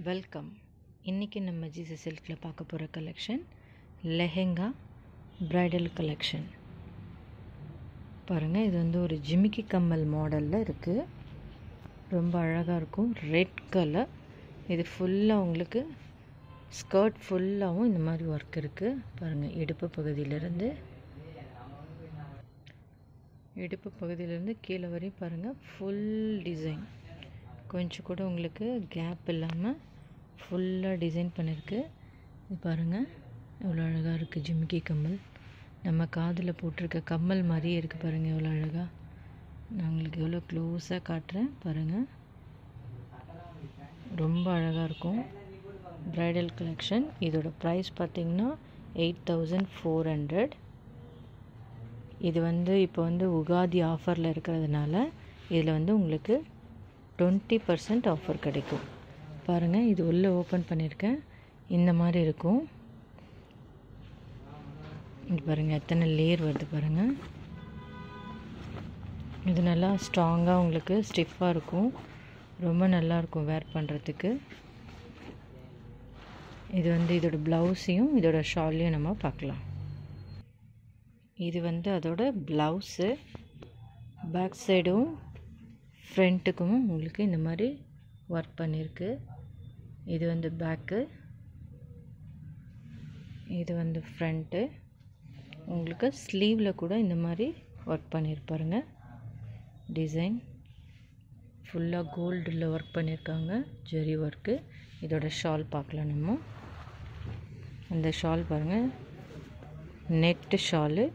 Welcome. இன்றைக்கி நம்ம GC சில்கில் பார்க்க போகிற கலெக்ஷன் லெஹெங்கா ப்ரைடல் கலெக்ஷன். பாருங்கள், இது வந்து ஒரு ஜிமிக்கி கம்மல் மாடலில் இருக்குது. ரொம்ப அழகாக இருக்கும். Red colour. இது ஃபுல்லாக உங்களுக்கு ஸ்கர்ட் ஃபுல்லாகவும் இந்த மாதிரி ஒர்க் இருக்குது. பாருங்கள், இடுப்பு பகுதியிலேருந்து கீழே வரையும் பாருங்கள், ஃபுல் டிசைன். கொஞ்சம் கூட உங்களுக்கு கேப் இல்லாமல் ஃபுல்லாக டிசைன் பண்ணியிருக்கு. இது பாருங்கள், எவ்வளோ அழகாக இருக்குது. ஜிமிக்கி கம்மல் நம்ம காதில் போட்டிருக்க கம்மல் மாதிரியே இருக்குது. பாருங்கள் எவ்வளோ அழகாக. நான் உங்களுக்கு எவ்வளோ க்ளோஸாக காட்டுறேன் பாருங்கள். ரொம்ப அழகாக இருக்கும். Bridal collection. இதோட ப்ரைஸ் பார்த்திங்கன்னா 8400. இது வந்து இப்போ வந்து உகாதி ஆஃபரில் இருக்கிறதுனால இதில் வந்து உங்களுக்கு 20% ஆஃபர் கிடைக்கும். பாருங்கள், இது உள்ளே ஓப்பன் பண்ணியிருக்கேன். இந்த மாதிரி இருக்கும். இது பாருங்கள், எத்தனை லேயர் வருது பாருங்கள். இது நல்லா ஸ்ட்ராங்காக உங்களுக்கு ஸ்டிஃபாக இருக்கும். ரொம்ப நல்லாயிருக்கும் வேர் பண்ணுறதுக்கு. இது வந்து இதோட ப்ளவுஸையும் இதோட ஷாலையும் நம்ம பார்க்கலாம். இது வந்து அதோட ப்ளவுஸு. பேக் சைடும் ஃப்ரண்ட்டுக்கும் உங்களுக்கு இந்த மாதிரி ஒர்க் பண்ணியிருக்கு. இது வந்து பேக்கு, இது வந்து ஃப்ரண்ட்டு. உங்களுக்கு ஸ்லீவில் கூட இந்த மாதிரி ஒர்க் பண்ணியிருப்பாருங்க. டிசைன் ஃபுல்லாக கோல்டில் ஒர்க் பண்ணியிருக்காங்க, ஜெரி ஒர்க்கு. இதோட ஷால் பார்க்கலாம் நம்ம. அந்த ஷால் பாருங்கள், நெட்டு ஷாலு.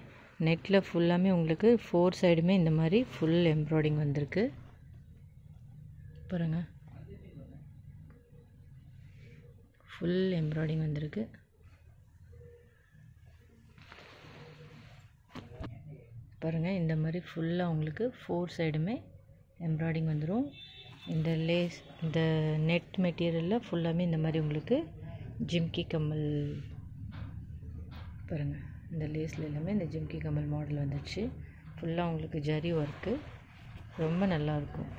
நெட்டில் ஃபுல்லாமே உங்களுக்கு 4 சைடுமே இந்த மாதிரி ஃபுல் எம்ப்ராய்டிங் வந்திருக்கு பாருங்கள். ஃபுல் எம்ப்ராய்டிங் வந்திருக்கு. பாருங்கள், இந்த மாதிரி ஃபுல்லாக உங்களுக்கு 4 சைடுமே எம்ப்ராய்டிங் வந்துடும். இந்த லேஸ், இந்த நெட் மெட்டீரியலில் ஃபுல்லாமே இந்த மாதிரி உங்களுக்கு ஜிம்கி கம்மல் பாருங்கள். இந்த லேஸில் எல்லாமே இந்த ஜிம்கி கம்மல் மாடல் வந்துடுச்சு. ஃபுல்லாக உங்களுக்கு ஜரி ஒர்க்கு. ரொம்ப நல்லாயிருக்கும்.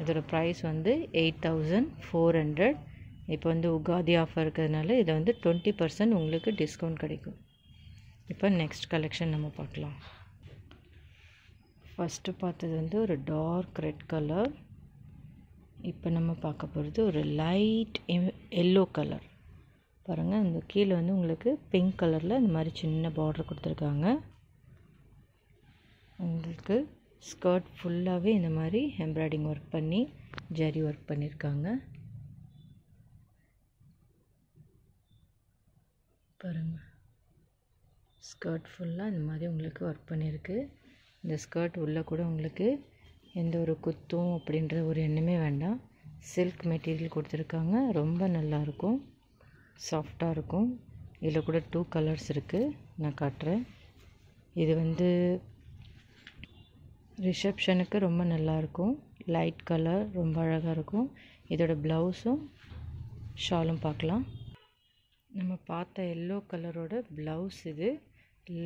இதோட ப்ரைஸ் வந்து 8400. இப்போ வந்து உகாதி ஆஃபர் இருக்கிறதுனால இதை வந்து 20% உங்களுக்கு டிஸ்கவுண்ட் கிடைக்கும். இப்போ நெக்ஸ்ட் கலெக்ஷன் நம்ம பார்க்கலாம். ஃபஸ்ட்டு பார்த்தது வந்து ஒரு டார்க் ரெட் கலர். இப்போ நம்ம பார்க்க போகிறது ஒரு லைட் எல்லோ கலர். பாருங்கள், இந்த கீழே வந்து உங்களுக்கு பிங்க் கலரில் இந்த மாதிரி சின்ன பார்டர் கொடுத்துருக்காங்க. உங்களுக்கு ஸ்கர்ட் ஃபுல்லாகவே இந்த மாதிரி எம்ப்ராய்டிங் ஒர்க் பண்ணி ஜரி ஒர்க் பண்ணியிருக்காங்க. பாருங்கள், ஸ்கர்ட் ஃபுல்லாக இந்த மாதிரி உங்களுக்கு ஒர்க் பண்ணியிருக்கு. இந்த ஸ்கர்ட் உள்ளே கூட உங்களுக்கு எந்த ஒரு குத்தும் அப்படின்ற ஒரு எண்ணமே வேண்டாம். சில்க் மெட்டீரியல் கொடுத்துருக்காங்க. ரொம்ப நல்லாயிருக்கும், சாஃப்டாக இருக்கும். இதில் கூட 2 கலர்ஸ் இருக்குது, நான் காட்டுறேன். இது வந்து ரிசப்ஷனுக்கு ரொம்ப நல்லாயிருக்கும். லைட் கலர், ரொம்ப அழகாக இருக்கும். இதோட ப்ளவுஸும் ஷாலும் பார்க்கலாம். நம்ம பார்த்த எல்லோ கலரோட ப்ளவுஸ் இது.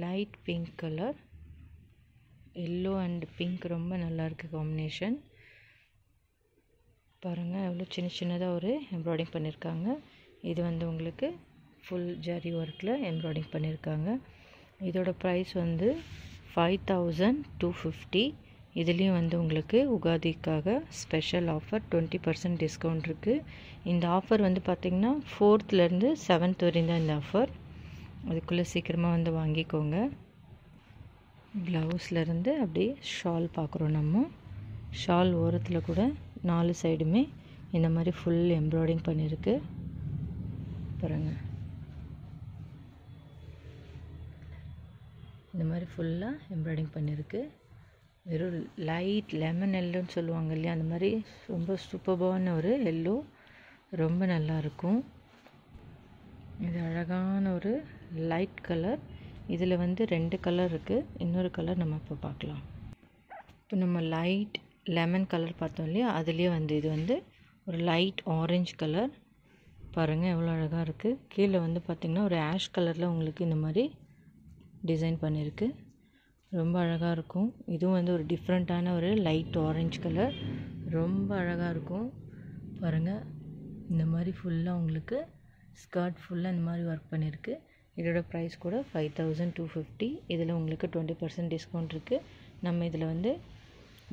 Light pink colour. Yellow and pink ரொம்ப நல்லாயிருக்கு காம்பினேஷன். பாருங்கள், எவ்வளோ சின்னதாக ஒரு எம்ப்ராய்டிங் பண்ணியிருக்காங்க. இது வந்து உங்களுக்கு ஃபுல் ஜரி ஒர்க்கில் எம்ப்ராய்டிங் பண்ணியிருக்காங்க. இதோட ப்ரைஸ் வந்து 5250. இதுலேயும் வந்து உங்களுக்கு உகாதிக்காக ஸ்பெஷல் ஆஃபர் 20% டிஸ்கவுண்ட் இருக்குது. இந்த ஆஃபர் வந்து பார்த்திங்கன்னா 4th to 7th வரையும் தான் இந்த ஆஃபர். அதுக்குள்ளே சீக்கிரமாக வந்து வாங்கிக்கோங்க. ப்ளவுஸ்லேருந்து அப்படியே ஷால் பார்க்குறோம் நம்ம. ஷால் ஓரத்தில் கூட 4 சைடுமே இந்த மாதிரி ஃபுல் எம்ப்ராய்டிங் பண்ணியிருக்கு பாருங்கள். இந்த மாதிரி ஃபுல்லாக எம்ப்ராய்டிங் பண்ணியிருக்கு. வெறும் லைட் லெமன் எல்லோன்னு சொல்லுவாங்க இல்லையா, அந்த மாதிரி ரொம்ப சூப்பர்பான ஒரு எல்லோ. ரொம்ப நல்லாயிருக்கும். இது அழகான ஒரு லைட் கலர். இதில் வந்து 2 கலர் இருக்குது. இன்னொரு கலர் நம்ம இப்போ பார்க்கலாம். இப்போ நம்ம லைட் லெமன் கலர் பார்த்தோம் இல்லையா, அதுலேயே வந்து இது வந்து ஒரு லைட் ஆரஞ்சு கலர். பாருங்கள் எவ்வளோ அழகாக இருக்குது. கீழே வந்து பார்த்திங்கன்னா ஒரு ஆஷ் கலரில் உங்களுக்கு இந்த மாதிரி டிசைன் பண்ணியிருக்கு. ரொம்ப அழகாக இருக்கும். இதுவும் வந்து ஒரு டிஃப்ரெண்ட்டான ஒரு லைட் ஆரஞ்சு கலர். ரொம்ப அழகாக இருக்கும். பாருங்கள், இந்த மாதிரி ஃபுல்லாக உங்களுக்கு ஸ்கர்ட் ஃபுல்லாக இந்த மாதிரி ஒர்க் பண்ணியிருக்கு. இதோட ப்ரைஸ் கூட 5250. இதில் உங்களுக்கு 20% டிஸ்கவுண்ட் இருக்குது. நம்ம இதில் வந்து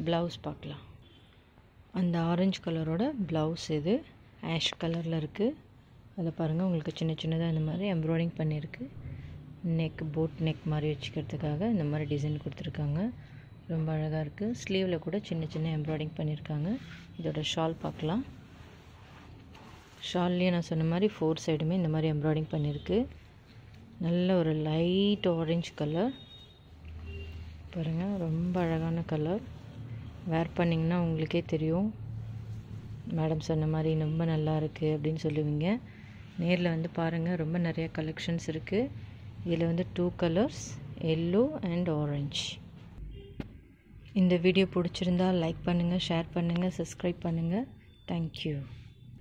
ப்ளவுஸ் பார்க்கலாம். அந்த ஆரஞ்சு கலரோட ப்ளவுஸ் இது ஆஷ் கலரில் இருக்குது. அதில் பாருங்கள் உங்களுக்கு சின்ன சின்னதாக இந்த மாதிரி எம்ப்ராய்டிங் பண்ணியிருக்கு. நெக் போட் நெக் மாதிரி வச்சுக்கிறதுக்காக இந்த மாதிரி டிசைன் கொடுத்துருக்காங்க. ரொம்ப அழகாக இருக்குது. ஸ்லீவில் கூட சின்ன சின்ன எம்ப்ராய்டிங் பண்ணியிருக்காங்க. இதோட ஷால் பார்க்கலாம். ஷால்லேயே நான் சொன்ன மாதிரி 4 சைடுமே இந்த மாதிரி எம்ப்ராய்டிங் பண்ணியிருக்கு. நல்ல ஒரு லைட் ஆரஞ்சு கலர் பாருங்கள், ரொம்ப அழகான கலர். வேர் பண்ணிங்கன்னா உங்களுக்கே தெரியும், மேடம் சொன்ன மாதிரி ரொம்ப நல்லா இருக்குது அப்படின்னு சொல்லுவீங்க. நேரில் வந்து பாருங்கள், ரொம்ப நிறைய கலெக்ஷன்ஸ் இருக்குது. இதில் வந்து 2 கலர்ஸ், எல்லோ அண்ட் ஆரஞ்ச். இந்த வீடியோ பிடிச்சிருந்தால் லைக் பண்ணுங்கள், ஷேர் பண்ணுங்கள், சப்ஸ்கிரைப் பண்ணுங்கள். தேங்க்யூ.